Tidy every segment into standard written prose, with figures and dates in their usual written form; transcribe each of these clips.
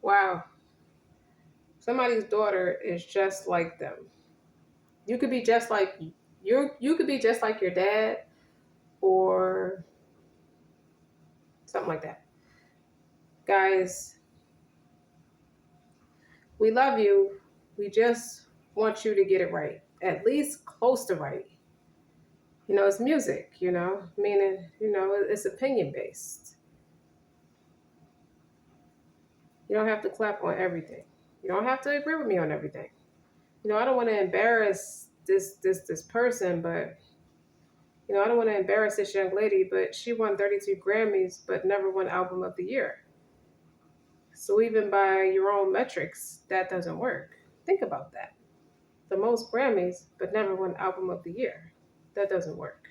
Wow. Somebody's daughter is just like them. You could be just like you could be just like your dad or something like that. Guys, we love you. We just want you to get it right. At least close to right. It's music, meaning, it's opinion based. You don't have to clap on everything. You don't have to agree with me on everything. I don't want to embarrass this person, but I don't want to embarrass this young lady, but she won 32 Grammys, but never won Album of the Year. So even by your own metrics, that doesn't work. Think about that. The most Grammys, but never won Album of the Year. That doesn't work.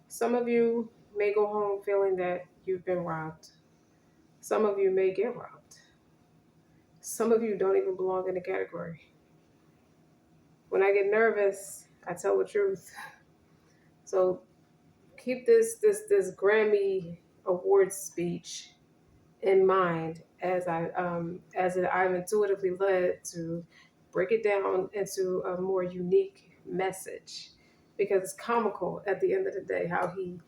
Some of you may go home feeling that you've been robbed. Some of you may get robbed. Some of you don't even belong in the category. When I get nervous, I tell the truth. So keep this Grammy award speech in mind as I'm intuitively led to break it down into a more unique message, because it's comical at the end of the day how he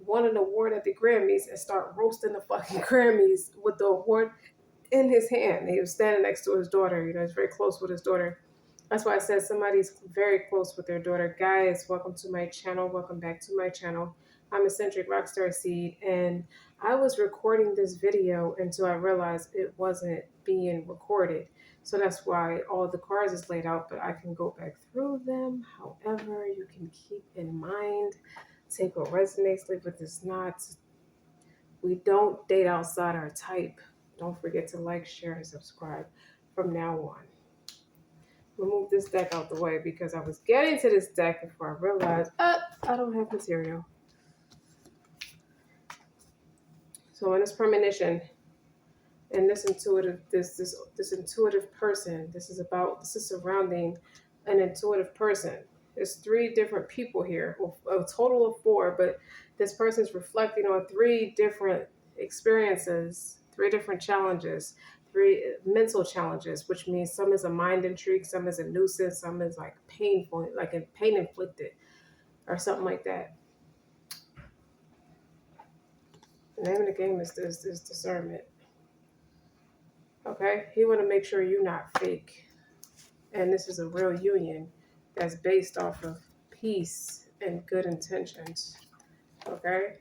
won an award at the Grammys and start roasting the fucking Grammys with the award in his hand. He was standing next to his daughter. He's very close with his daughter. That's why I said somebody's very close with their daughter. Guys, welcome to my channel. Welcome back to my channel. I'm Eccentric RockStar'Seed, and I was recording this video until I realized it wasn't being recorded. So that's why all the cards is laid out, but I can go back through them. However, you can keep in mind, take what resonates, leave what does not. We don't date outside our type. Don't forget to like, share, and subscribe from now on. We'll move this deck out the way because I was getting to this deck before I realized, I don't have material. So in this premonition, and this intuitive person, this is surrounding an intuitive person. There's 3 different people here, a total of 4, but this person's reflecting on 3 different experiences, 3 different challenges, 3 mental challenges, which means some is a mind intrigue, some is a nuisance, some is like painful, like a pain inflicted or something like that. The name of the game is discernment. Okay, he want to make sure you're not fake, and this is a real union that's based off of peace and good intentions. Okay,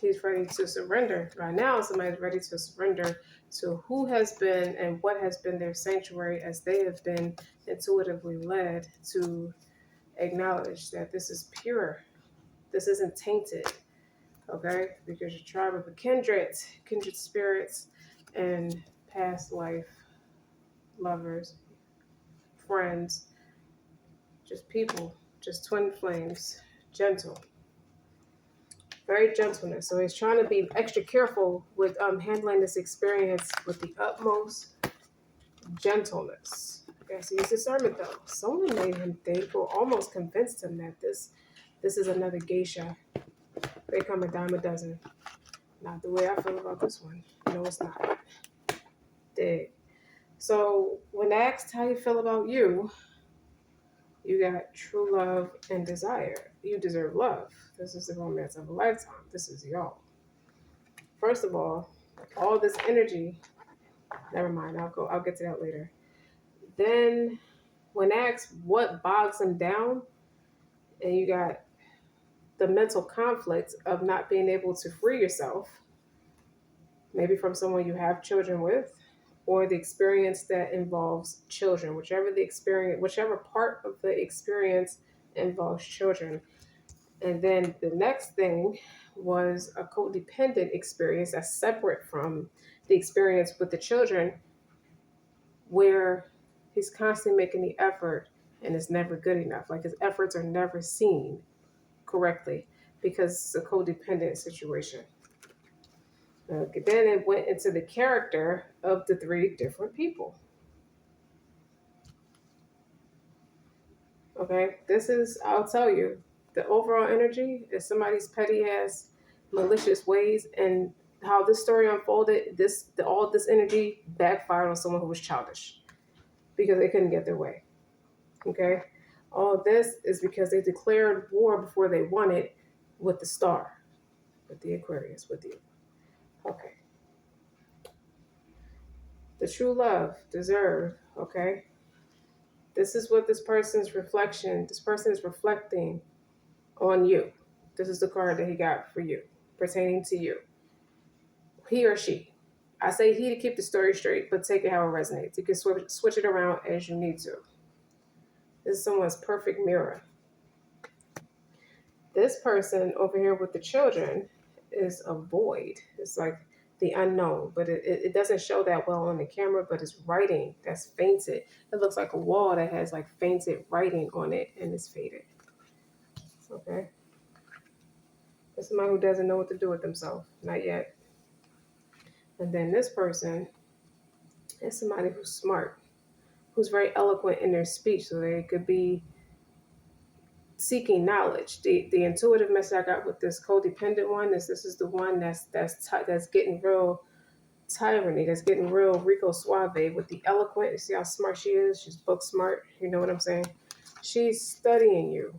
he's ready to surrender right now. Somebody's ready to surrender to who has been and what has been their sanctuary, as they have been intuitively led to acknowledge that this is pure, this isn't tainted. Okay, because your tribe of kindred spirits and past life lovers, friends, just people, just twin flames, gentle, very gentleness. So he's trying to be extra careful with handling this experience with the utmost gentleness. Okay, so he's discernment though. Someone made him think, or almost convinced him, that this is another geisha. They come a dime a dozen. Not the way I feel about this one. No, it's not. Dig. So when asked how you feel about you, you got true love and desire. You deserve love. This is the romance of a lifetime. This is y'all. First of all this energy, never mind, I'll get to that later. Then when asked what bogs him down, and you got the mental conflict of not being able to free yourself, maybe from someone you have children with, or the experience that involves children, whichever part of the experience involves children. And then the next thing was a codependent experience that's separate from the experience with the children, where he's constantly making the effort and it's never good enough. Like his efforts are never seen correctly because it's a codependent situation. Okay, then it went into the character of the 3 different people. Okay, I'll tell you, the overall energy is somebody's petty ass, malicious ways, and how this story unfolded, all this energy backfired on someone who was childish because they couldn't get their way. Okay, all this is because they declared war before they won it with the star, with the Aquarius, with you. Okay, the true love deserved. Okay, this is what this person's reflection. This person is reflecting on you. This is the card that he got for you, pertaining to you. He or she. I say he to keep the story straight, but take it how it resonates. You can switch it around as you need to. This is someone's perfect mirror. This person over here with the children is a void. It's like the unknown, but it doesn't show that well on the camera, but it's writing that's fainted. It looks like a wall that has like fainted writing on it and it's faded. Okay. It's somebody who doesn't know what to do with themselves. Not yet. And then this person is somebody who's smart, who's very eloquent in their speech. So they could be seeking knowledge. The intuitive message I got with this codependent one is this is the one that's getting real tyranny, that's getting real Rico Suave with the eloquent. You see how smart she is? She's book smart. You know what I'm saying? She's studying you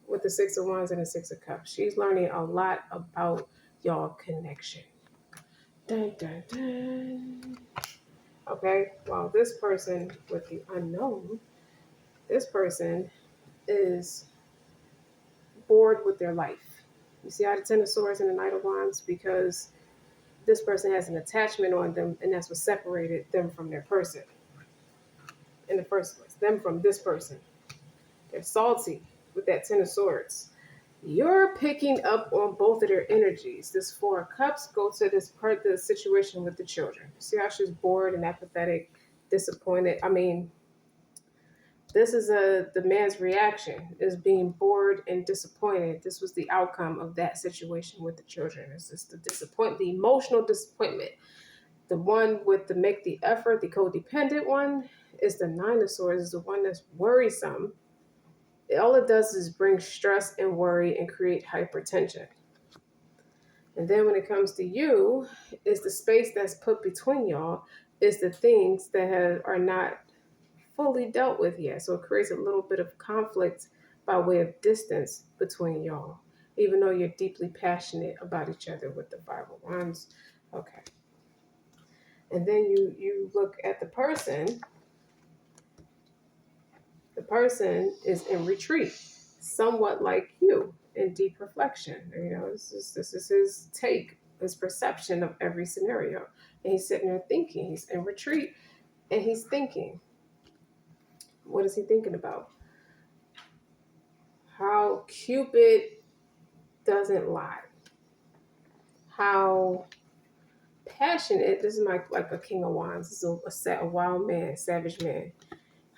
with the Six of Wands and the Six of Cups. She's learning a lot about y'all connection. Dun, dun, dun. Okay, while this person with the unknown, this person is bored with their life. You see how the Ten of Swords and the Knight of Wands? Because this person has an attachment on them, and that's what separated them from their person in the first place. Them from this person. They're salty with that Ten of Swords. You're picking up on both of their energies. This Four of Cups go to this part of the situation with the children. See how she's bored and apathetic, disappointed. I mean, this is the man's reaction is being bored and disappointed. This was the outcome of that situation with the children. It's just the emotional disappointment. The one with the make the effort, the codependent one, is the Nine of Swords, is the one that's worrisome. All it does is bring stress and worry and create hypertension. And then when it comes to you, is the space that's put between y'all, is the things that are not fully dealt with yet. So it creates a little bit of conflict by way of distance between y'all, even though you're deeply passionate about each other with the Five of Wands. Okay. And then you look at the person. The person is in retreat, somewhat like you, in deep reflection. You know, this is his take, his perception of every scenario. And he's sitting there thinking. He's in retreat and he's thinking. What is he thinking about? How Cupid doesn't lie. How passionate, this is like a King of Wands. This is a wild man, savage man.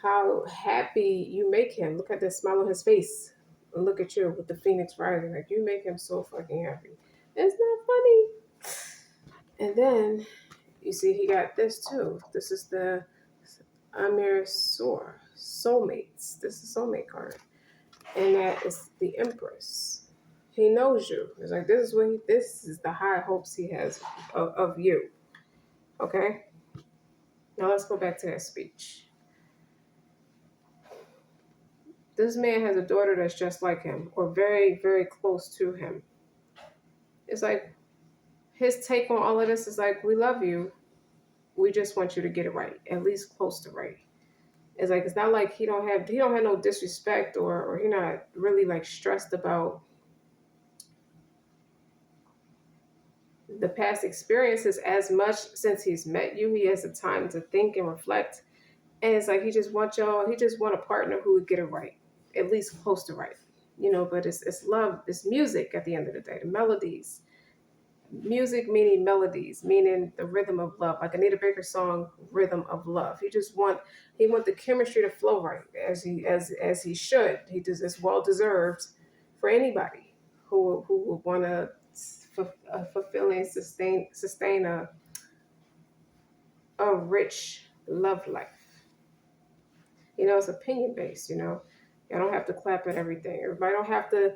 How happy you make him. Look at the smile on his face. And look at you with the Phoenix rising. Like, you make him so fucking happy. It's not funny. And then you see he got this too. This is the Amir Sor, soulmates. This is soulmate card. And that is the Empress. He knows you. It's like this is the high hopes he has of you. Okay? Now let's go back to that speech. This man has a daughter that's just like him, or very, very close to him. It's like his take on all of this is like, we love you. We just want you to get it right, at least close to right. It's like it's not like he don't have no disrespect or he not really like stressed about the past experiences as much since he's met you. He has the time to think and reflect. And it's like he just want a partner who would get it right, at least close to right. You know, but it's love, it's music at the end of the day, the melodies. Music meaning melodies, meaning the rhythm of love. Like Anita Baker's song, Rhythm of Love. He want the chemistry to flow right as he should. It's well deserved for anybody who would want to fulfill and sustain a rich love life. You know, it's opinion based, you know. You don't have to clap at everything. Everybody don't have to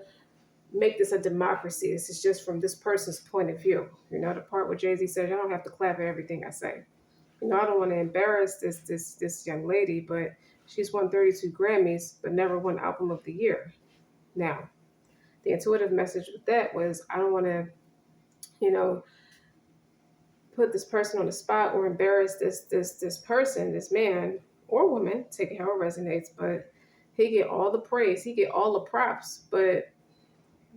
make this a democracy. This is just from this person's point of view. You know, the part where Jay-Z says, I don't have to clap at everything I say. You know, I don't want to embarrass this young lady, but she's won 32 Grammys, but never won Album of the Year. Now, the intuitive message with that was, I don't want to, you know, put this person on the spot or embarrass this person, this man or woman, take it how it resonates, but he get all the praise, he get all the props, but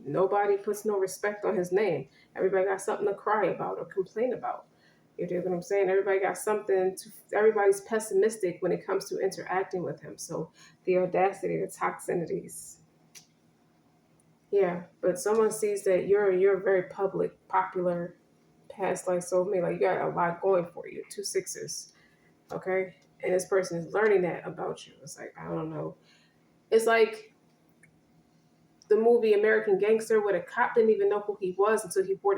nobody puts no respect on his name. Everybody got something to cry about or complain about. You dig what I'm saying? Everybody got something to, everybody's pessimistic when it comes to interacting with him. So the audacity, the toxicities. Yeah, but someone sees that you're very public, popular, past life soulmate, like you got a lot going for you. 2 6s, okay? And this person is learning that about you. It's like, I don't know. It's like the movie American Gangster, where the cop didn't even know who he was until he wore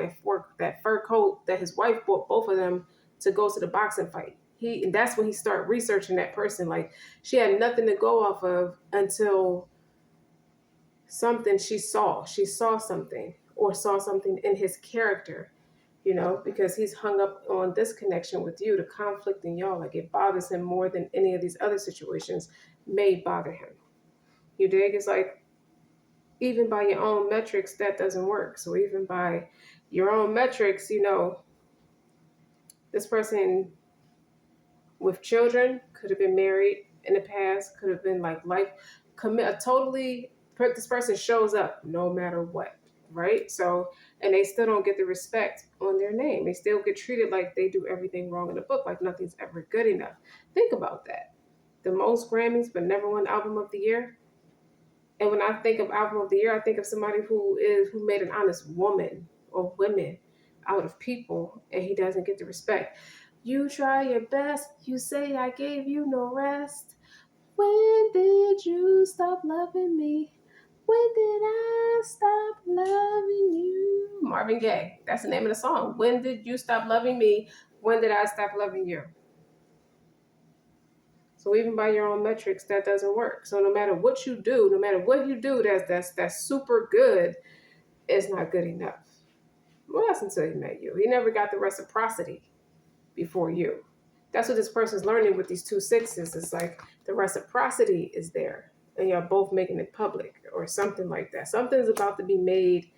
that fur coat that his wife bought both of them to go to the boxing fight. And that's when he started researching that person. Like, she had nothing to go off of until something she saw. She saw something, or saw something in his character, you know, because he's hung up on this connection with you, the conflict in y'all. Like, it bothers him more than any of these other situations may bother him. You dig? It's like, even by your own metrics, that doesn't work. So even by your own metrics, you know, this person with children could have been married in the past, could have been like life commit a totally, this person shows up no matter what, right? So, and they still don't get the respect on their name. They still get treated like they do everything wrong in the book, like nothing's ever good enough. Think about that. The most Grammys, but never won Album of the Year. And when I think of Album of the Year, I think of somebody who made an honest woman or women out of people, and he doesn't get the respect. You try your best, you say I gave you no rest. When did you stop loving me? When did I stop loving you? Marvin Gaye. That's the name of the song. When did you stop loving me? When did I stop loving you? So even by your own metrics, that doesn't work. So no matter what you do, that's super good, it's not good enough. Well, that's until he met you. He never got the reciprocity before you. That's what this person's learning with these 2 6s. It's like the reciprocity is there, and you're both making it public or something like that. Something's about to be made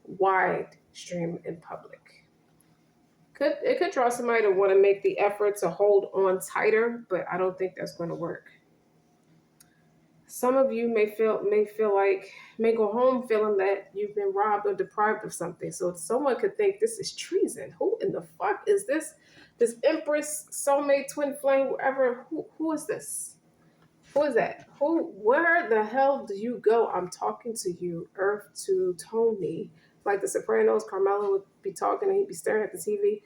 wide stream in public. It could draw somebody to want to make the effort to hold on tighter, but I don't think that's going to work. Some of you may go home feeling that you've been robbed or deprived of something. So someone could think this is treason. Who in the fuck is this? This Empress, soulmate, twin flame, whoever. Who is this? Who is that? Where the hell do you go? I'm talking to you, Earth to Tony. Like the Sopranos, Carmelo would be talking and he'd be staring at the TV.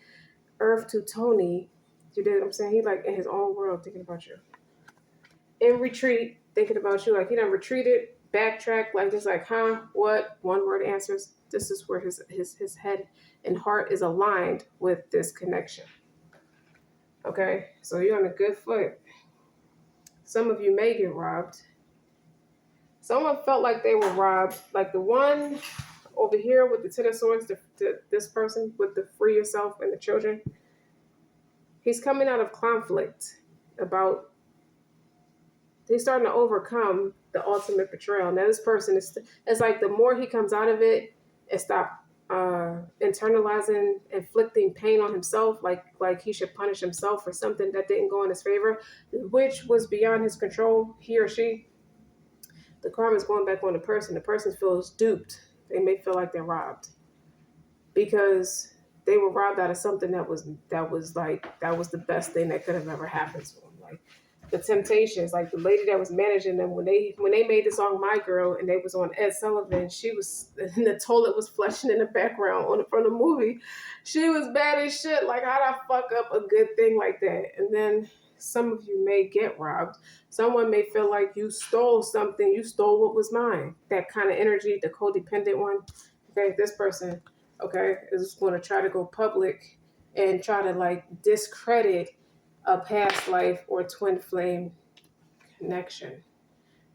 Earth to Tony. You did what I'm saying? He like in his own world thinking about you. In retreat, thinking about you. Like he done retreated, backtracked, like just like, huh? What? One word answers. This is where his head and heart is aligned with this connection. Okay? So you're on a good foot. Some of you may get robbed. Someone felt like they were robbed. Like the one over here with the Ten of Swords, this person with the free yourself and the children. He's coming out of conflict about, he's starting to overcome the ultimate betrayal. Now this person it's like the more he comes out of it and stop internalizing, inflicting pain on himself, like he should punish himself for something that didn't go in his favor, which was beyond his control, he or she. The karma is going back on the person. The person feels duped. They may feel like they're robbed because they were robbed out of something that was the best thing that could have ever happened to them. Like the Temptations, like the lady that was managing them when they made the song My Girl and they was on Ed Sullivan, she was, and the toilet was flushing in the background from the movie. She was bad as shit. Like, how'd I fuck up a good thing like that? And then some of you may get robbed. Someone may feel like you stole something. You stole what was mine. That kind of energy, the codependent one. Okay, this person, okay, is going to try to go public and try to like discredit a past life or twin flame connection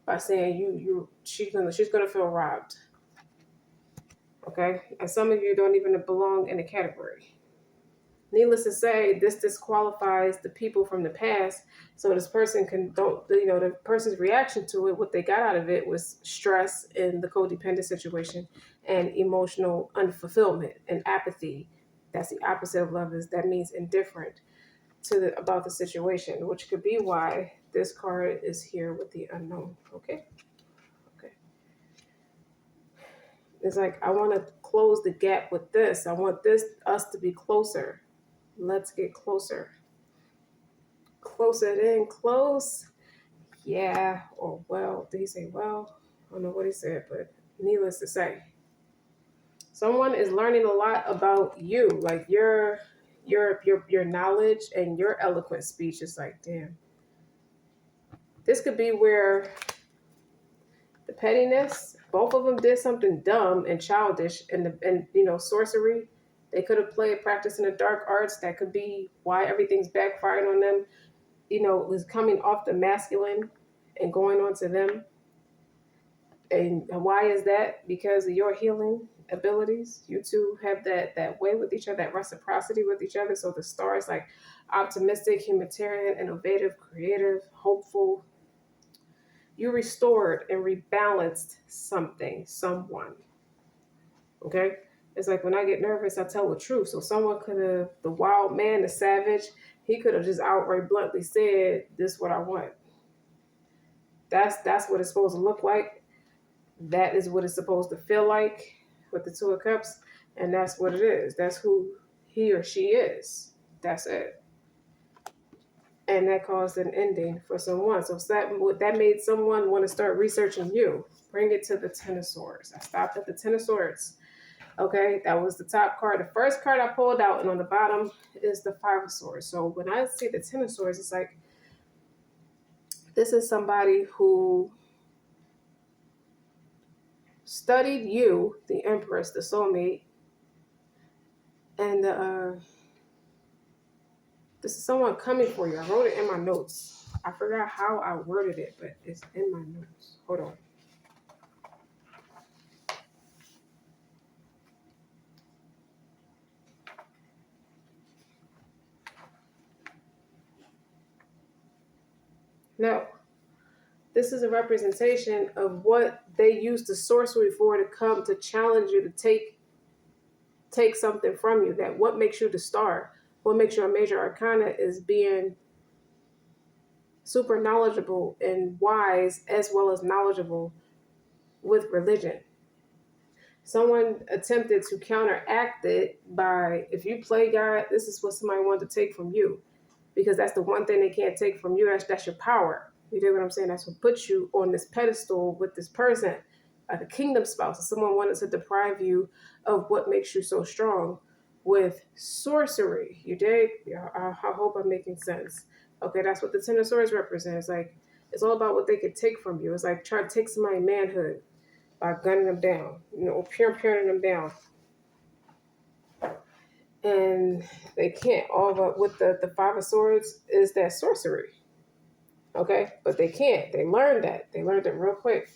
by saying she's gonna feel robbed. Okay, and some of you don't even belong in the category. Needless to say, this disqualifies the people from the past. So this person can don't the person's reaction to it, what they got out of it was stress in the codependent situation and emotional unfulfillment and apathy. That's the opposite of love. Is that means indifferent about the situation, which could be why this card is here with the unknown. Okay. Okay. It's like I want to close the gap with this. I want us to be closer. Let's get closer. Closer in, close. Yeah, or well, did he say well? I don't know what he said, but needless to say, someone is learning a lot about you, like your knowledge and your eloquent speech. Is like, damn, this could be where the pettiness, both of them did something dumb and childish, and sorcery. They could have played practicing the dark arts. That could be why everything's backfiring on them. Was coming off the masculine and going on to them. And why is that? Because of your healing abilities. You two have that way with each other, that reciprocity with each other. So the star is like optimistic, humanitarian, innovative, creative, hopeful. You restored and rebalanced someone. Okay? It's like when I get nervous, I tell the truth. So someone could have, the wild man, the savage, he could have just outright bluntly said, "This is what I want." That's what it's supposed to look like. That is what it's supposed to feel like with the Two of Cups. And that's what it is. That's who he or she is. That's it. And that caused an ending for someone. So that made someone want to start researching you. Bring it to the Ten of Swords. I stopped at the Ten of Swords. Okay, that was the top card. The first card I pulled out, and on the bottom is the Five of Swords. So when I see the Ten of Swords, it's like this is somebody who studied you, the Empress, the soulmate, and this is someone coming for you. I wrote it in my notes. I forgot how I worded it, but it's in my notes. Hold on. Now, this is a representation of what they use the sorcery for to come to challenge you to take something from you. That what makes you the star, what makes you a major arcana is being super knowledgeable and wise as well as knowledgeable with religion. Someone attempted to counteract it by, if you play God, this is what somebody wanted to take from you, because that's the one thing they can't take from you. That's your power. You know what I'm saying? That's what puts you on this pedestal with this person, like a kingdom spouse. If someone wanted to deprive you of what makes you so strong with sorcery. You dig? Yeah, I hope I'm making sense. Okay, that's what the Ten of Swords represents. Like, it's all about what they could take from you. It's like trying to take somebody's manhood by gunning them down, paring them down. And they can't. All but with the Five of Swords is that sorcery. Okay, but they can't. They learned that. They learned it real quick.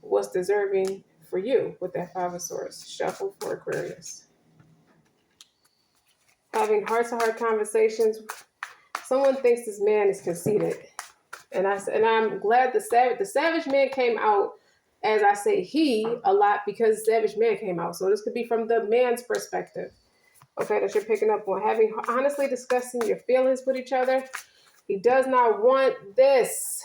What's deserving for you with that Five of Swords? Shuffle for Aquarius. Having heart-to-heart conversations. Someone thinks this man is conceited, and I'm glad the savage man came out. As I say he a lot because Savage Man came out. So this could be from the man's perspective. Okay, that you're picking up on. Having honestly discussing your feelings with each other. He does not want this.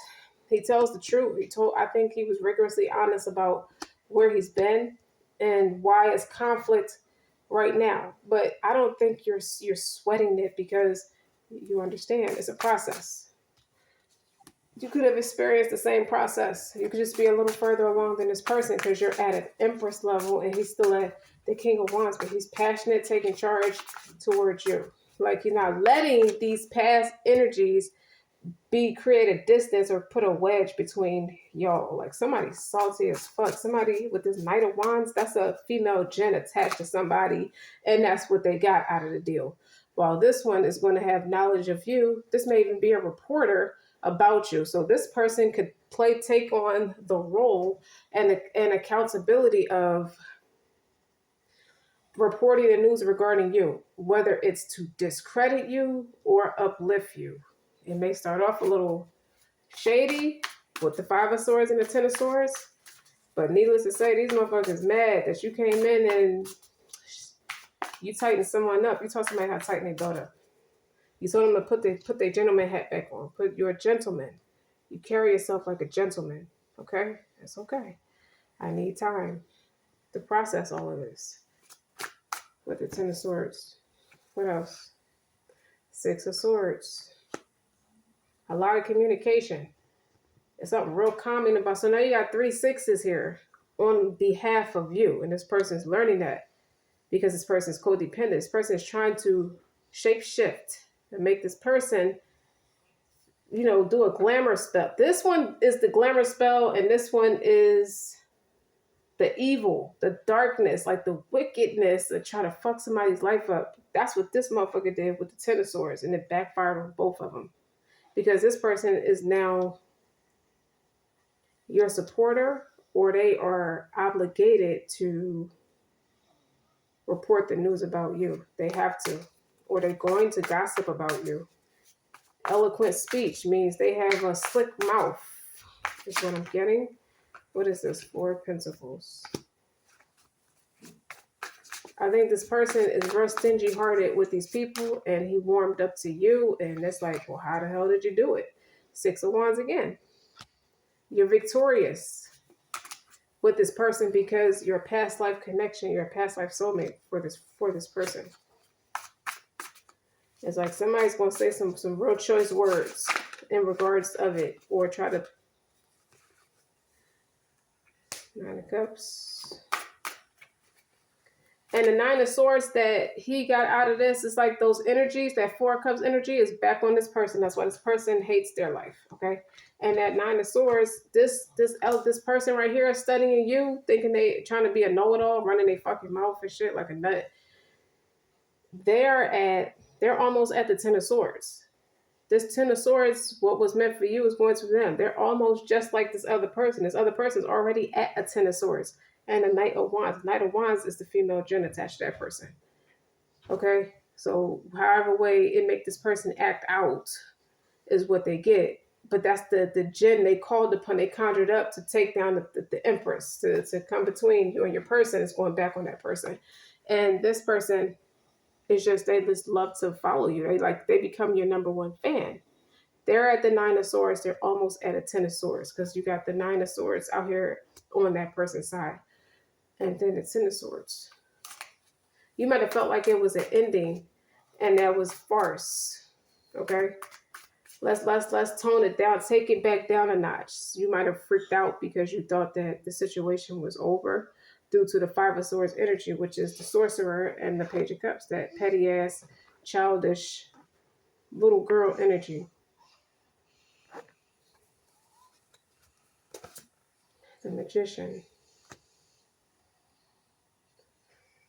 He tells the truth. I think he was rigorously honest about where he's been and why it's conflict right now. But I don't think you're sweating it because you understand it's a process. You could have experienced the same process. You could just be a little further along than this person because you're at an Empress level and he's still at the King of Wands, but he's passionate, taking charge towards you. Like he's not letting these past energies create a distance or put a wedge between y'all. Like somebody salty as fuck. Somebody with this Knight of Wands, that's a female Jen attached to somebody, and that's what they got out of the deal. While this one is going to have knowledge of you, this may even be a reporter about you. So this person could take on the role and accountability of reporting the news regarding you, whether it's to discredit you or uplift you. It may start off a little shady with the Five of Swords and the Ten of Swords, but needless to say, these motherfuckers mad that you came in and you tightened someone up. You taught somebody how to tighten their belt up. You told them to put their gentleman hat back on. You're a gentleman. You carry yourself like a gentleman. Okay? That's okay. I need time to process all of this. With the Ten of Swords. What else? Six of Swords. A lot of communication. It's something real calming about. So now you got 3 sixes here on behalf of you. And this person's learning that because this person's codependent. This person is trying to shape shift and make this person, do a glamour spell. This one is the glamour spell, and this one is the evil, the darkness, like the wickedness of trying to fuck somebody's life up. That's what this motherfucker did with the Ten of Swords, and it backfired on both of them. Because this person is now your supporter, or they are obligated to report the news about you. They have to, or they're going to gossip about you. Eloquent speech means they have a slick mouth, is what I'm getting. What is this? 4 of Pentacles. I think this person is real stingy hearted with these people, and he warmed up to you, and it's like, well, how the hell did you do it? 6 of Wands again. You're victorious with this person because you're a past life connection, you're a past life soulmate for this person. It's like somebody's going to say some real choice words in regards of it, or try to. 9 of Cups. And the 9 of Swords that he got out of this is like those energies, that 4 of Cups energy is back on this person. That's why this person hates their life, okay? And that 9 of Swords, this person right here is studying you, thinking they trying to be a know-it-all, running their fucking mouth and shit like a nut. They're almost at the 10 of Swords. This 10 of Swords, what was meant for you is going to them. They're almost just like this other person. This other person is already at a 10 of Swords. And a Knight of Wands. Knight of Wands is the female djinn attached to that person. Okay? So however way it make this person act out is what they get. But that's the djinn they called upon, they conjured up to take down the Empress, to come between you and your person. Is going back on that person. And this person, it's just, they just love to follow you. They become your number one fan. They're at the 9 of Swords. They're almost at a 10 of Swords because you got the 9 of Swords out here on that person's side. And then the 10 of Swords. You might have felt like it was an ending and that was farce. Okay? Let's tone it down. Take it back down a notch. You might have freaked out because you thought that the situation was over, due to the 5 of Swords energy, which is the Sorcerer and the Page of Cups, that petty ass, childish, little girl energy. The Magician.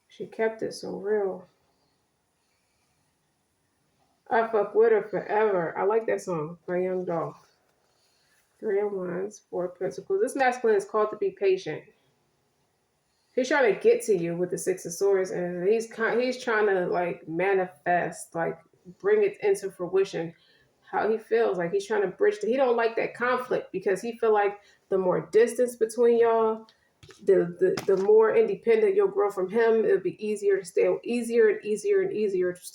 She kept it so real. I fuck with her forever. I like that song by Young Dolph. 3 of Wands, 4 of Pentacles. This masculine is called to be patient. He's trying to get to you with the 6 of Swords, and he's trying to like manifest, like bring it into fruition. How he feels like he's trying to bridge. He don't like that conflict because he feel like the more distance between y'all, the more independent you'll grow from him. It'll be easier to stay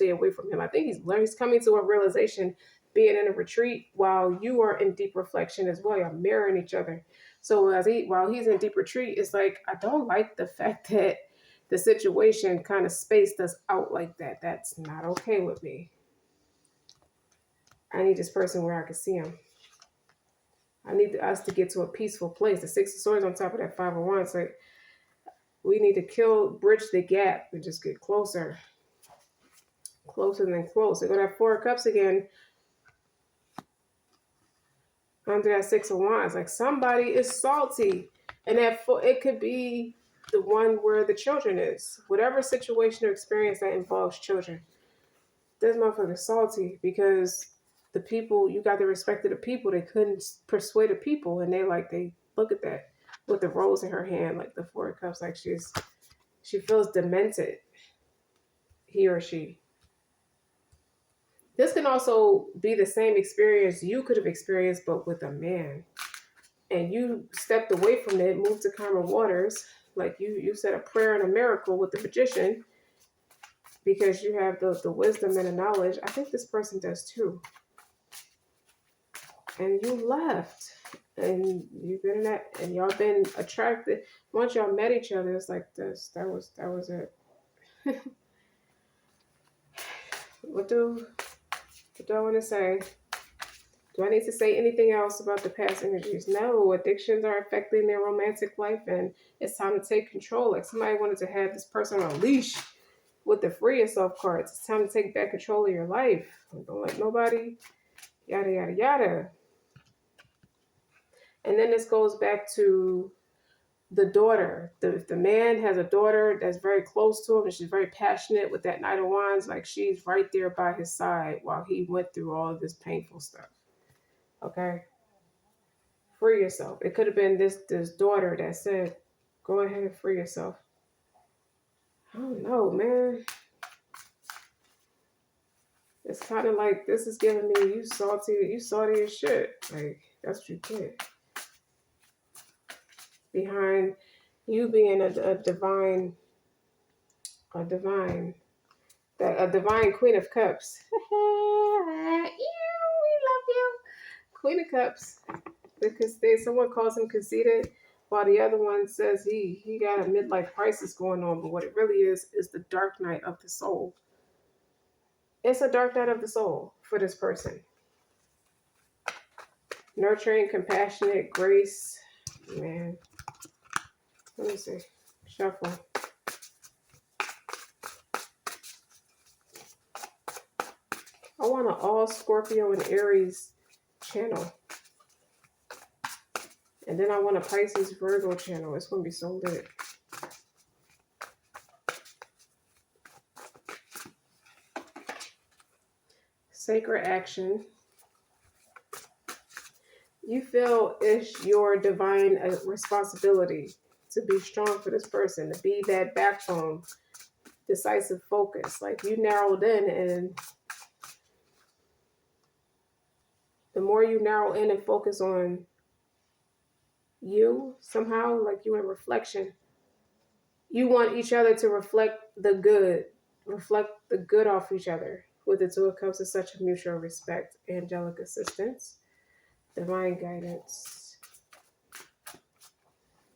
away from him. I think he's coming to a realization, being in a retreat while you are in deep reflection as well. You're mirroring each other. So while he's in deep retreat, it's like, I don't like the fact that the situation kind of spaced us out like that. That's not okay with me. I need this person where I can see him. I need us to get to a peaceful place. The 6 of Swords on top of that 5 of Wands. Like, we need to bridge the gap and just get closer. Closer than close. They go to that 4 of Cups again. Under that 6 of Wands. Like, somebody is salty. And it could be the one where the children is. Whatever situation or experience that involves children. This motherfucker's salty because the people, you got the respect of the people. They couldn't persuade the people. And they look at that with the rose in her hand, like the 4 of Cups. Like she feels demented. he or she. This can also be the same experience you could have experienced, but with a man. And you stepped away from it, moved to calmer waters. Like you said a prayer and a miracle with the magician because you have the wisdom and the knowledge. I think this person does too. And you left. And you've been in that, and y'all been attracted. Once y'all met each other, it's like this. That was it. What do I want to say? Do I need to say anything else about the past energies? No, addictions are affecting their romantic life, and it's time to take control. Like somebody wanted to have this person on a leash with the free yourself cards. It's time to take back control of your life. Don't let nobody, yada, yada, yada. And then this goes back to the daughter. If the man has a daughter that's very close to him and she's very passionate with that Knight of Wands, like she's right there by his side while he went through all of this painful stuff. Okay? Free yourself. It could have been this daughter that said, go ahead and free yourself. I don't know, man. It's kind of like this is giving me you salty as shit. Like that's what you did. Behind you being a divine queen of cups. We love you. Queen of cups. Because someone calls him conceited, while the other one says he got a midlife crisis going on, but what it really is the dark night of the soul. It's a dark night of the soul for this person. Nurturing, compassionate, grace. Man. Let me see. Shuffle. I want an all Scorpio and Aries channel. And then I want a Pisces Virgo channel. It's going to be so lit. Sacred action. You feel it's your divine responsibility to be strong for this person, to be that backbone, decisive focus. Like you narrowed in, and the more you narrow in and focus on you somehow, like you in reflection, you want each other to reflect the good off each other. With the Two of Cups, is such a mutual respect, angelic assistance, divine guidance.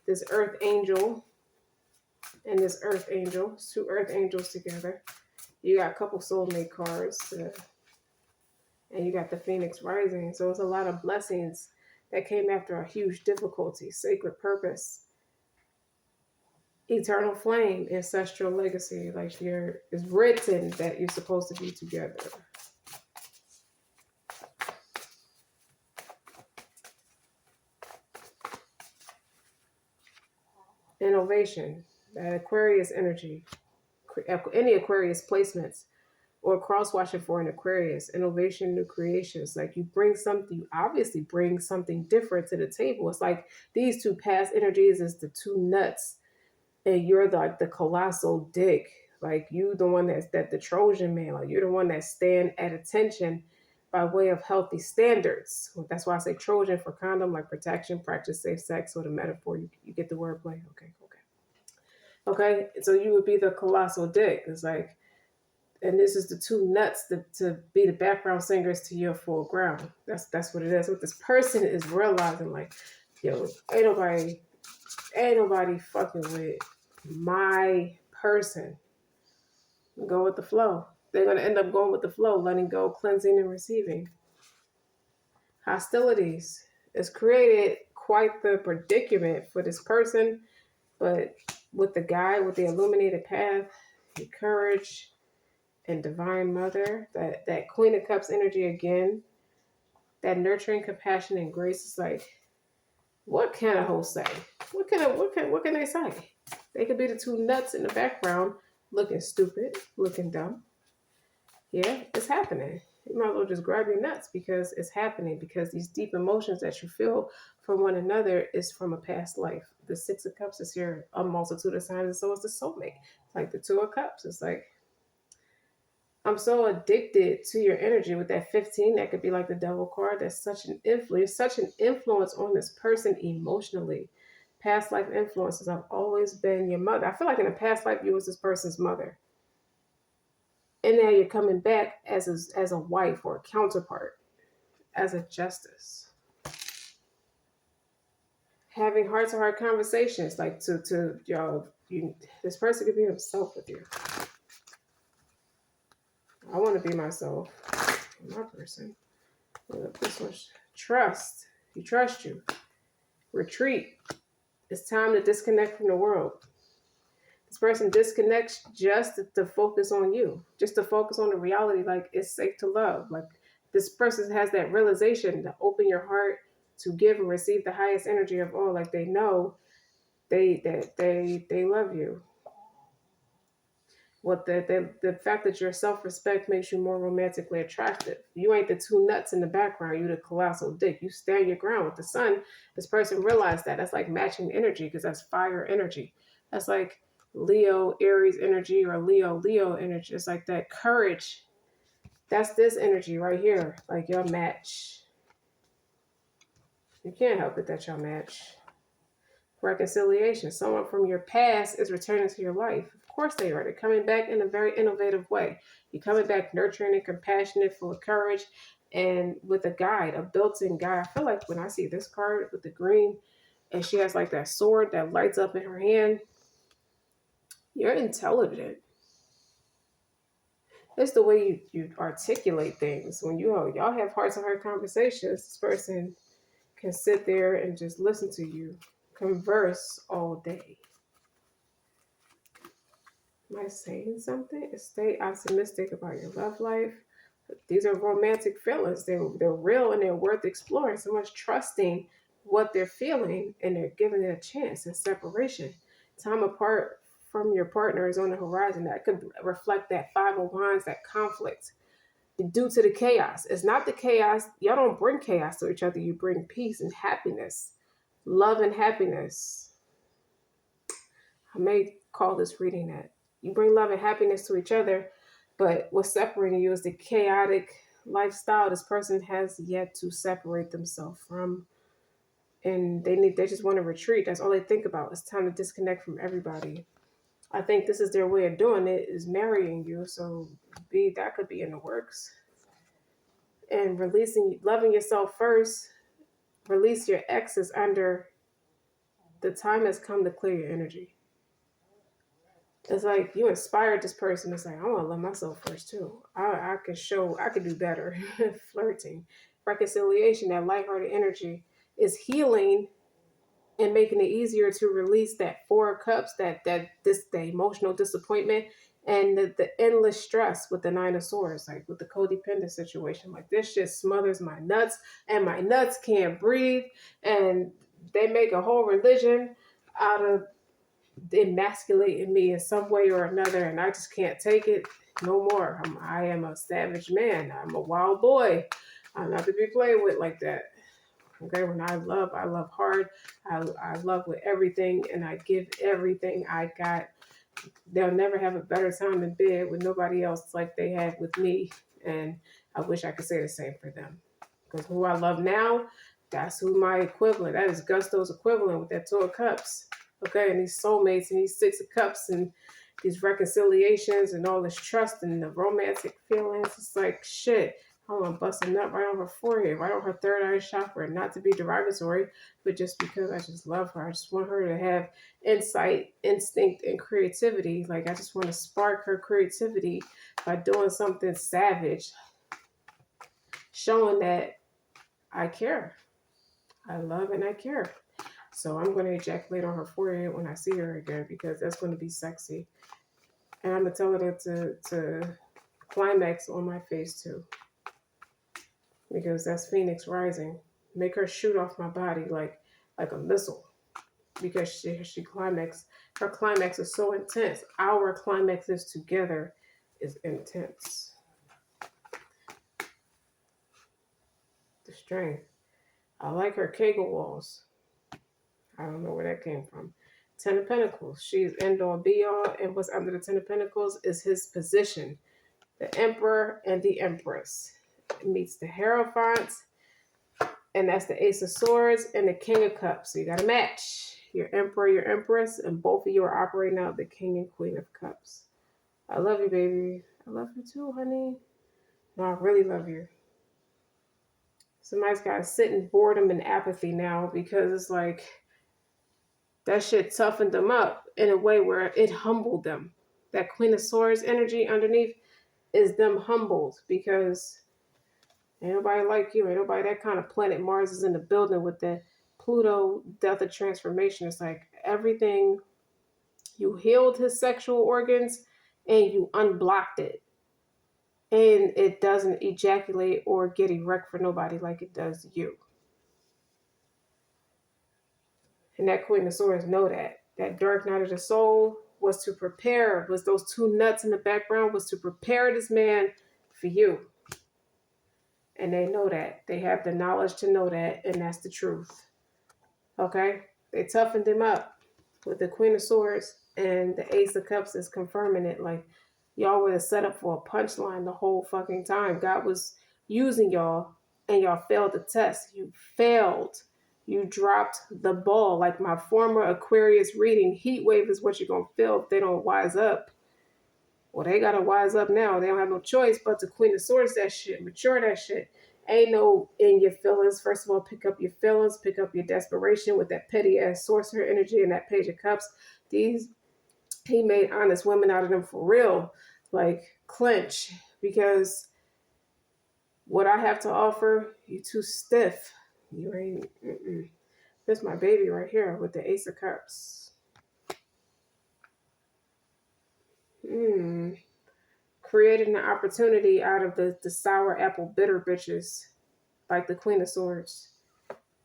This earth angel and this earth angel, two earth angels together. You got a couple soulmate cards, and you got the Phoenix rising. So it's a lot of blessings that came after a huge difficulty, sacred purpose, eternal flame, ancestral legacy. Like it's written that you're supposed to be together. Innovation, that Aquarius energy, any Aquarius placements or cross-watching for an Aquarius, innovation, new creations. Like you obviously bring something different to the table. It's like these two past energies is the two nuts, and you're the colossal dick. Like you the one that the Trojan man. Like you're the one that stand at attention by way of healthy standards. That's why I say Trojan for condom, like protection, practice safe sex, or the metaphor. You get the wordplay. Okay. So you would be the colossal dick. It's like, and this is the two nuts to be the background singers to your foreground. That's what it is. What this person is realizing, like, yo, ain't nobody fucking with my person. Go with the flow. They're gonna end up going with the flow, letting go, cleansing, and receiving. Hostilities. It's created quite the predicament for this person, but with the guy with the illuminated path, the courage, and divine mother, that Queen of Cups energy again, that nurturing, compassion, and grace is like, what can a host say? What can they say? They could be the two nuts in the background, looking stupid, looking dumb. Yeah, it's happening. You might as well just grab your nuts because it's happening, because these deep emotions that you feel for one another is from a past life. The Six of Cups is here, a multitude of signs, and so is the soulmate. It's like the Two of Cups. It's like, I'm so addicted to your energy with that 15. That could be like the devil card. That's such an influence on this person emotionally. Past life influences. I've always been your mother. I feel like in a past life you was this person's mother, and now you're coming back as a wife or a counterpart, as a justice, having heart to heart conversations, like to y'all. This person could be himself with you. I want to be myself, my person. This one's trust. He trusts you. Retreat. It's time to disconnect from the world. This person disconnects just to focus on you, just to focus on the reality, like it's safe to love. Like this person has that realization to open your heart to give and receive the highest energy of all. Like they know they love you. What the fact that your self-respect makes you more romantically attractive. You ain't the two nuts in the background. You the colossal dick. You stand your ground with the sun. This person realized that. That's like matching energy because that's fire energy. That's like Leo Aries energy or Leo energy. It's like that courage. That's this energy right here. Like your match. You can't help it that y'all match. Reconciliation. Someone from your past is returning to your life. Of course they are. They're coming back in a very innovative way. You're coming back nurturing and compassionate, full of courage, and with a guide, a built-in guide. I feel like when I see this card with the green, and she has like that sword that lights up in her hand, you're intelligent. It's the way you articulate things. When y'all have heart-to-heart conversations, this person can sit there and just listen to you converse all day. Am I saying something? Stay optimistic about your love life. These are romantic feelings. They're real and they're worth exploring. Someone's trusting what they're feeling and they're giving it a chance in separation. Time apart from your partner is on the horizon. That could reflect that Five of Wands, that conflict due to the chaos. It's not the chaos. Y'all don't bring chaos to each other. You bring peace and happiness, love and happiness. I may call this reading that. You bring love and happiness to each other, but what's separating you is the chaotic lifestyle this person has yet to separate themselves from. And they just want to retreat. That's all they think about. It's time to disconnect from everybody. I think this is their way of doing it, is marrying you. So that could be in the works. And loving yourself first, release your exes under the time has come to clear your energy. It's like you inspired this person. It's like, I want to love myself first too. I could do better. Flirting, reconciliation, that lighthearted energy is healing and making it easier to release that Four of Cups, the emotional disappointment and the endless stress with the Nine of Swords, like with the codependent situation. Like this shit smothers my nuts and my nuts can't breathe. And they make a whole religion out of emasculating me in some way or another, and I just can't take it no more. I am a savage man. I'm a wild boy. I'm not to be played with like that. Okay, when I love hard. I love with everything, and I give everything I got. They'll never have a better time in bed with nobody else like they had with me, and I wish I could say the same for them. Because who I love now, that's who my equivalent. That is Gusto's equivalent with that Two of Cups. Okay, and these soulmates and these Six of Cups and these reconciliations and all this trust and the romantic feelings. It's like shit. I want to bust a nut right on her forehead, right on her third eye chakra. Not to be derogatory, but just because I just love her. I just want her to have insight, instinct, and creativity. Like I just want to spark her creativity by doing something savage, showing that I care. I love and I care. So I'm going to ejaculate on her forehead when I see her again because that's going to be sexy. And I'm going to tell her to climax on my face too. Because that's Phoenix rising. Make her shoot off my body like a missile. Because she climax. Her climax is so intense. Our climaxes together is intense. The strength. I like her Kegel walls. I don't know where that came from. Ten of Pentacles. She's end all be all. And what's under the Ten of Pentacles is his position. the Emperor and the Empress. It meets the Hierophant, and that's the Ace of Swords and the King of Cups. So you got to match your Emperor, your Empress, and both of you are operating out the King and Queen of Cups. I love you, baby. I love you too, honey. No, I really love you. Somebody's got to sit in boredom and apathy now because it's like that shit toughened them up in a way where it humbled them. That Queen of Swords energy underneath is them humbled because ain't nobody like you. Ain't nobody that kind of planet. Mars is in the building with the Pluto death of transformation. It's like everything, you healed his sexual organs and you unblocked it. And it doesn't ejaculate or get erect for nobody like it does you. And that Queen of Swords know that. That dark night of the soul was to prepare, was those two nuts in the background, was to prepare this man for you. And they know that. They have the knowledge to know that, and that's the truth. Okay? They toughened him up with the Queen of Swords, and the Ace of Cups is confirming it. Like, y'all were set up for a punchline the whole fucking time. God was using y'all, and y'all failed the test. You failed. You dropped the ball. Like my former Aquarius reading, heat wave is what you're going to feel if they don't wise up. Well, they got to wise up now. They don't have no choice but to Queen of Swords that shit, mature that shit. Ain't no in your feelings. First of all, pick up your feelings, pick up your desperation with that petty ass sorcerer energy and that Page of Cups. He made honest women out of them for real. Like, clench. Because what I have to offer, you too stiff. You ain't, This my baby right here with the Ace of Cups. Created an opportunity out of the sour apple bitter bitches, like the Queen of Swords.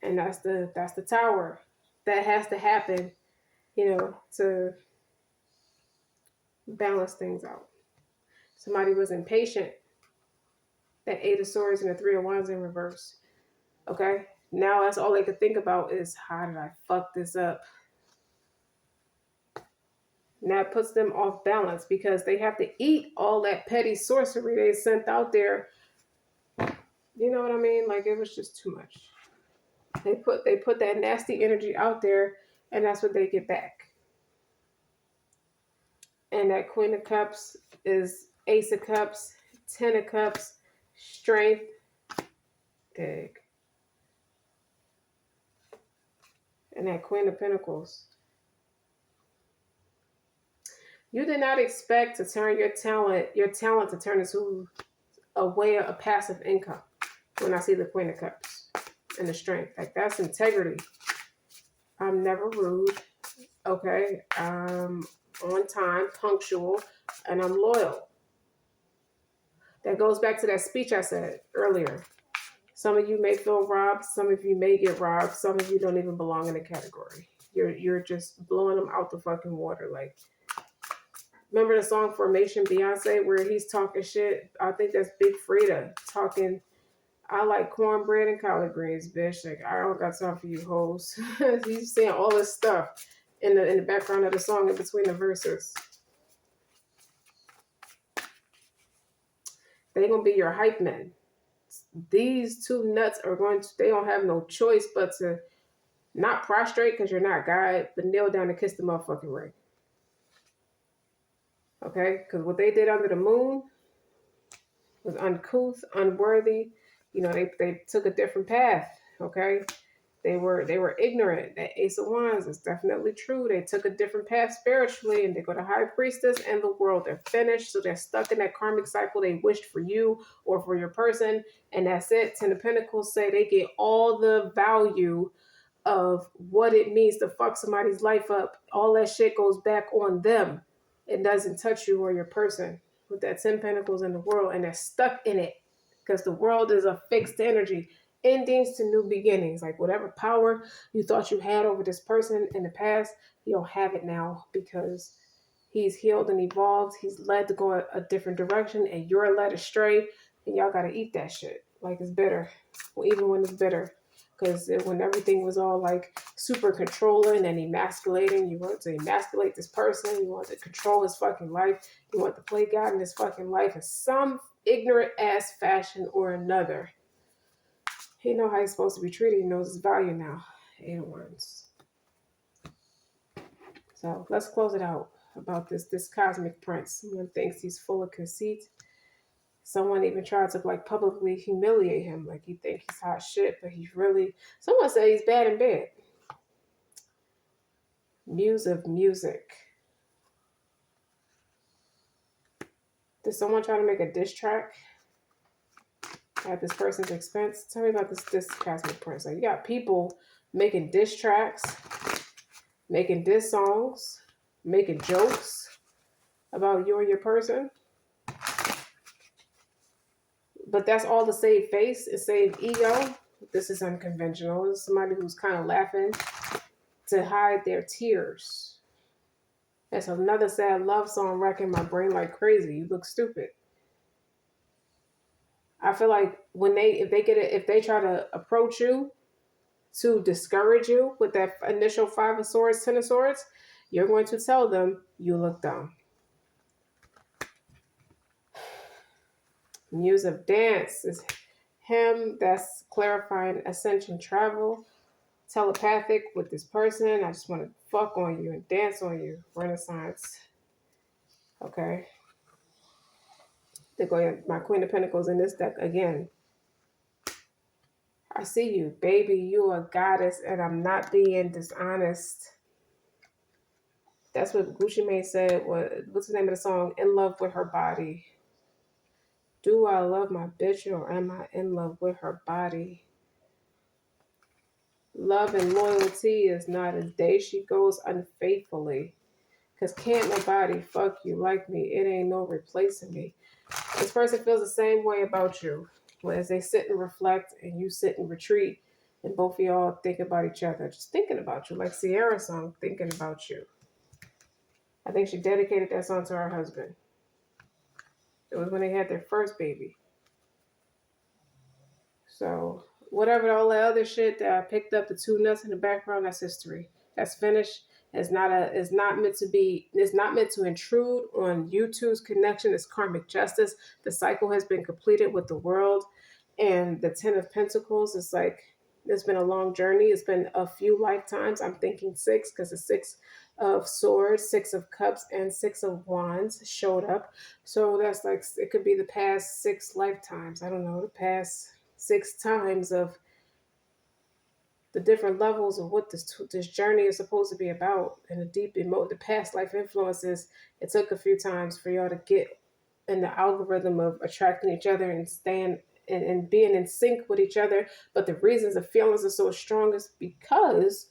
And that's the Tower. That has to happen, to balance things out. Somebody was impatient. That Eight of Swords and the Three of Wands in reverse. Okay? Now that's all they could think about is, how did I fuck this up? Now it puts them off balance because they have to eat all that petty sorcery they sent out there. You know what I mean? Like, it was just too much. They put that nasty energy out there, and that's what they get back. And that Queen of Cups is Ace of Cups, Ten of Cups, Strength, dig. And that Queen of Pentacles. You did not expect to turn your talent to turn into a way of a passive income when I see the Queen of Cups and the Strength. Like, that's integrity. I'm never rude. Okay? I'm on time, punctual, and I'm loyal. That goes back to that speech I said earlier. Some of you may feel robbed. Some of you may get robbed. Some of you don't even belong in the category. You're just blowing them out the fucking water. Like, remember the song Formation, Beyonce, where he's talking shit? I think that's Big Frida talking, I like cornbread and collard greens, bitch. Like, I don't got time for you hoes. He's saying all this stuff in the background of the song in between the verses. They're going to be your hype men. These two nuts they don't have no choice but to not prostrate because you're not God, but kneel down and kiss the motherfucking ring. Okay? Because what they did under the moon was uncouth, unworthy. They took a different path. Okay? They were ignorant. That Ace of Wands is definitely true. They took a different path spiritually, and they go to High Priestess and the world. They're finished, so they're stuck in that karmic cycle they wished for you or for your person, and that's it. Ten of Pentacles say they get all the value of what it means to fuck somebody's life up. All that shit goes back on them. It doesn't touch you or your person. With that 10 Pentacles in the world, and they're stuck in it because the world is a fixed energy. Endings to new beginnings. Like, whatever power you thought you had over this person in the past, you don't have it now because he's healed and evolved. He's led to go a different direction, and you're led astray, and y'all got to eat that shit. Like, it's bitter. Well, even when it's bitter. Because when everything was all like super controlling and emasculating, you want to emasculate this person, you want to control his fucking life, you want to play God in his fucking life in some ignorant ass fashion or another. He know how he's supposed to be treated. He knows his value now. 8 of Wands. So let's close it out about this cosmic prince. Someone thinks he's full of conceit. Someone even tried to like publicly humiliate him, like he think he's hot shit, but he's really. Someone said he's bad in bed. Muse of music. Did someone try to make a diss track at this person's expense? Tell me about this cosmic prince. Like you got people making diss tracks, making diss songs, making jokes about you and your person. But that's all to save face and save ego. This is unconventional. This is somebody who's kind of laughing to hide their tears. That's another sad love song wrecking my brain like crazy. You look stupid. I feel like if they try to approach you to discourage you with that initial 5 of Swords, 10 of Swords, you're going to tell them you look dumb. Muse of dance is him. That's clarifying ascension travel. Telepathic with this person. I just want to fuck on you and dance on you. Renaissance. Okay. They're going my Queen of Pentacles in this deck again. I see you, baby. You are a goddess, and I'm not being dishonest. That's what Gucci Mane said. What's the name of the song? In love with her body. Do I love my bitch or am I in love with her body? Love and loyalty is not a day she goes unfaithfully. Because can't nobody fuck you like me. It ain't no replacing me. This person feels the same way about you. As they sit and reflect and you sit and retreat and both of y'all think about each other. Just thinking about you. Like Sierra's song, Thinking About You. I think she dedicated that song to her husband. It was when they had their first baby. So whatever all the other shit that I picked up, the 2 nuts in the background, that's history. That's finished. It's not meant to intrude on you two's connection. It's karmic justice. The cycle has been completed with the world. And the 10 of Pentacles is like, it's been a long journey. It's been a few lifetimes. I'm thinking 6 because the 6 of Swords, 6 of Cups, and 6 of Wands showed up. So that's like, it could be the past 6 lifetimes. I don't know, the past 6 times of the different levels of what this journey is supposed to be about, and the past life influences. It took a few times for y'all to get in the algorithm of attracting each other and staying and being in sync with each other. But the reasons the feelings are so strong is because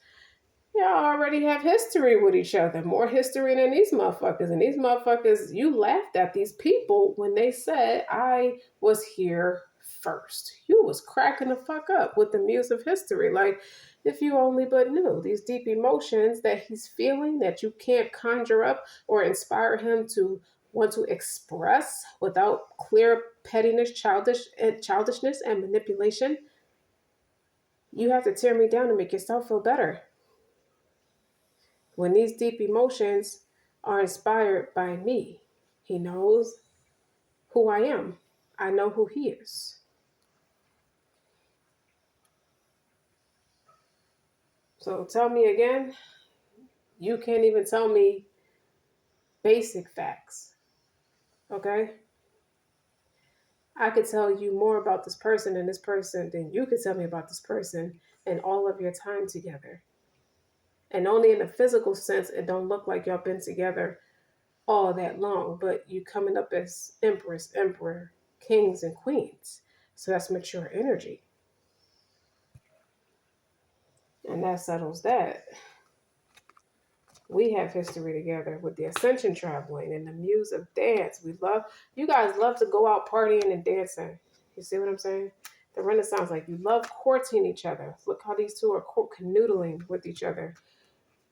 y'all already have history with each other, more history than these motherfuckers. And these motherfuckers, you laughed at these people when they said I was here first. You was cracking the fuck up with the muse of history. Like, if you only but knew these deep emotions that he's feeling that you can't conjure up or inspire him to want to express without clear pettiness, childishness, and manipulation. You have to tear me down to make yourself feel better. When these deep emotions are inspired by me, he knows who I am. I know who he is. So tell me again, you can't even tell me basic facts, okay? I could tell you more about this person than you could tell me about this person and all of your time together. And only in a physical sense, it don't look like y'all been together all that long, but you coming up as empress, emperor, kings, and queens. So that's mature energy. And that settles that. We have history together with the ascension traveling and the muse of dance. You guys love to go out partying and dancing. You see what I'm saying? The Renaissance, like you love courting each other. Look how these two are canoodling with each other.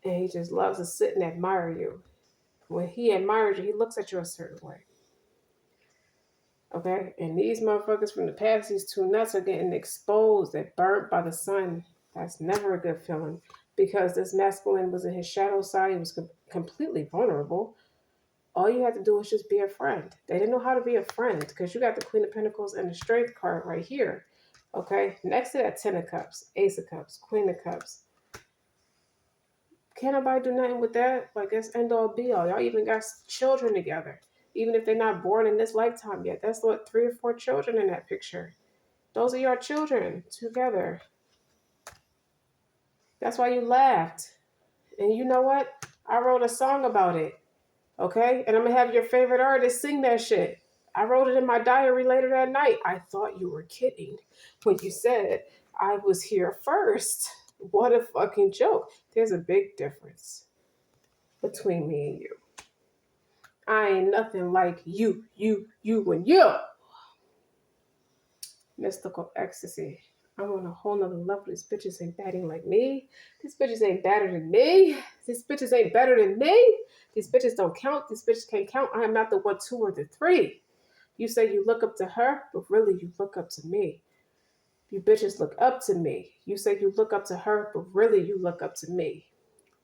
And he just loves to sit and admire you. When he admires you, he looks at you a certain way. Okay? And these motherfuckers from the past, these two nuts are getting exposed. They're burnt by the sun. That's never a good feeling because this masculine was in his shadow side. He was completely vulnerable. All you had to do was just be a friend. They didn't know how to be a friend because you got the Queen of Pentacles and the Strength card right here. Okay? Next to that, Ten of Cups, Ace of Cups, Queen of Cups. Can't nobody do nothing with that. Like, it's end all be all. Y'all even got children together. Even if they're not born in this lifetime yet. That's what, 3 or 4 children in that picture. Those are your children together. That's why you laughed. And you know what? I wrote a song about it. Okay? And I'm going to have your favorite artist sing that shit. I wrote it in my diary later that night. I thought you were kidding when you said I was here first. What a fucking joke. There's a big difference between me and you. I ain't nothing like you, and you. Mystical ecstasy. I'm on a whole nother level. These bitches ain't batting like me. These bitches ain't better than me. These bitches ain't better than me. These bitches don't count. These bitches can't count. I am not the 1, 2, or the 3. You say you look up to her, but really you look up to me. You bitches look up to me. You say you look up to her, but really you look up to me.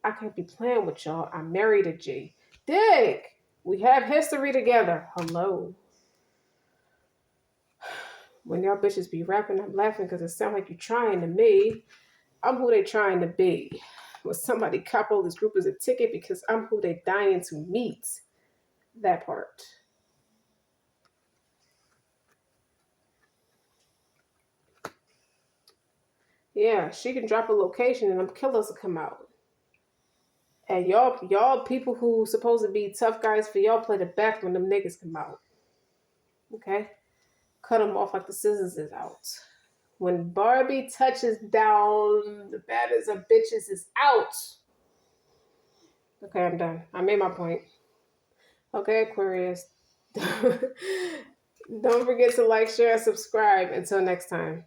I can't be playing with y'all. I'm married to G. Dick! We have history together. Hello. When y'all bitches be rapping, I'm laughing because it sounds like you're trying to me. I'm who they trying to be. When somebody couple this group as a ticket because I'm who they dying to meet. That part. Yeah, she can drop a location and them killers will come out. And y'all people who supposed to be tough guys for y'all play the back when them niggas come out. Okay? Cut them off like the scissors is out. When Barbie touches down, the baddest of bitches is out. Okay, I'm done. I made my point. Okay, Aquarius. Don't forget to like, share, and subscribe. Until next time.